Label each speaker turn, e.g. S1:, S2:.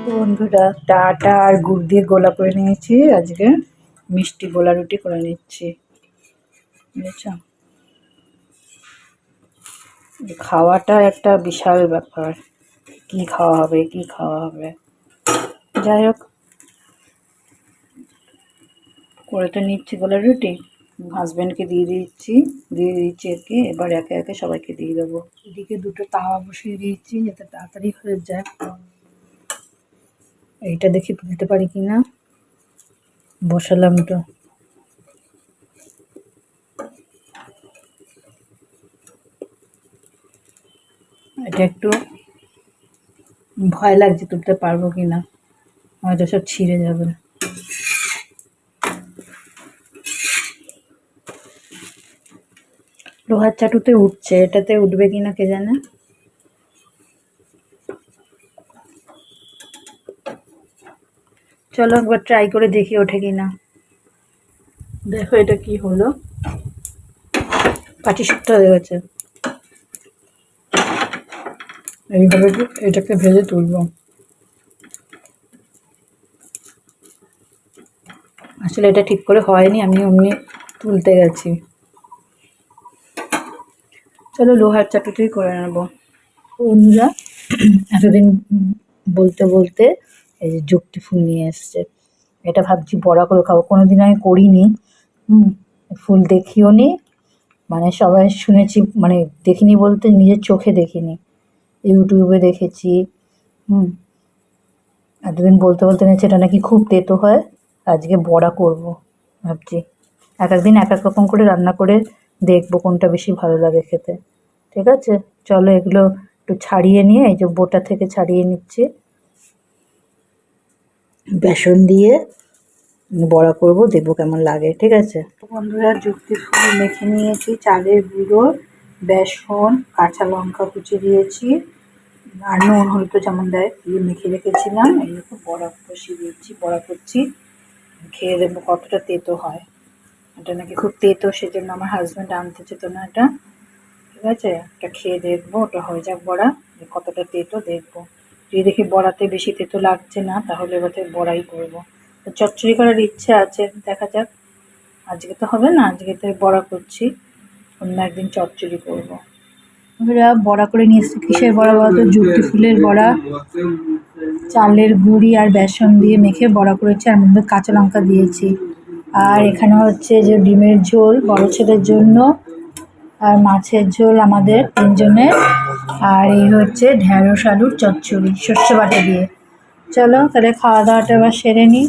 S1: বন্ধুরা, আটা আর গুড় দিয়ে গোলা করে নিয়েছি। আজকে মিষ্টি গোলা রুটি করে নিচ্ছি, বুঝেছ। খাওয়াটা একটা বিশাল ব্যাপার, কি খাওয়া হবে। যাই হোক, করে তো নিচ্ছি গোলা রুটি। হাজব্যান্ডকে দিয়ে দিচ্ছি একে। এবার একে একে সবাইকে দিয়ে দেবো। এদিকে দুটো তাওয়া বসিয়ে দিয়েছি যাতে তাড়াতাড়ি হয়ে যায়। এইটা দেখি তুলতে পারি কিনা। বসালাম তো। এটা একটু ভয় লাগছে তুলতে পারবো কিনা, হয়তো সব ছিঁড়ে যাবে। লোহার চাটুতে উঠছে, এটাতে উঠবে কিনা কে জানে। চলো একবার ট্রাই করে দেখি ওঠে কিনা। দেখো এটা কি হলো, পাটি শক্ত হয়ে গেছে। এইভাবে এটাকে ভেজে তুলবো। আসলে এটা ঠিক করে হয়নি, আমি অমনি তুলতে গেছি। চলো লোহার চাটুতেই করে নেবো। বন্ধুরা, এতদিন বলতে বলতে এই যে যুক্তি ফুল নিয়ে এসছে। এটা ভাবছি বড়া করে খাবো, কোনোদিন আমি করিনি। ফুল দেখিও নি, মানে সবাই শুনেছি, মানে দেখিনি বলতে নিজের চোখে দেখিনি, ইউটিউবে দেখেছি। এতদিন বলতে বলতে নিয়েছে এটা নাকি খুব তেতো হয়। আজকে বড়া করব ভাবছি। এক একদিন এক এক রকম করে রান্না করে দেখবো কোনটা বেশি ভালো লাগে খেতে। ঠিক আছে, চলো এগুলো একটু ছাড়িয়ে নিয়ে, এই যে বোটা থেকে ছাড়িয়ে নিচ্ছি। বেসন দিয়ে বড়া করব, দেখবো কেমন লাগে। ঠিক আছে বন্ধুরা, যুক্তি ফুল মেখে নিয়েছি, চালের গুঁড়ো, বেসন, কাঁচা লঙ্কা কুচি দিয়েছি, আর নুন হলুদ যেমন দেয় দিয়ে মেখে রেখেছিলাম। এইরকম বড়া বসিয়ে দিয়েছি, বড়া করছি। খেয়ে দেখবো কতটা তেতো হয়। এটা নাকি খুব তেতো, সেজন্য আমার হাজব্যান্ড আনতে যেত না এটা। ঠিক আছে, এটা খেয়ে দেখবো, ওটা হয়ে যাক বড়া, কতটা তেতো দেখবো। যদি দেখি বড়াতে বেশি তেতো লাগছে না, তাহলে এবার বড়াই করবো। চচ্চড়ি করার ইচ্ছে আছে, দেখা যাক। আজকে তো হবে না, আজকে তো বড়া করছি, অন্য একদিন চচ্চড়ি করবো। আমরা বড়া করে নিয়ে এসেছি। কিসের বড়া বলতো? যুক্তি ফুলের বড়া। চালের গুঁড়ি আর বেসন দিয়ে মেখে বড়া করেছি, আর মধ্যে কাঁচা লঙ্কা দিয়েছি। আর এখানে হচ্ছে যে ডিমের ঝোল বড় ছেলের জন্য, আর মাছের ঝোল আমাদের তিনজনের, আর এই হচ্ছে ঢেঁড়স আলুর চচ্চড়ি সর্ষে বাটা দিয়ে। চলো তাহলে খাওয়া দাওয়াটা এবার সেরে নিই।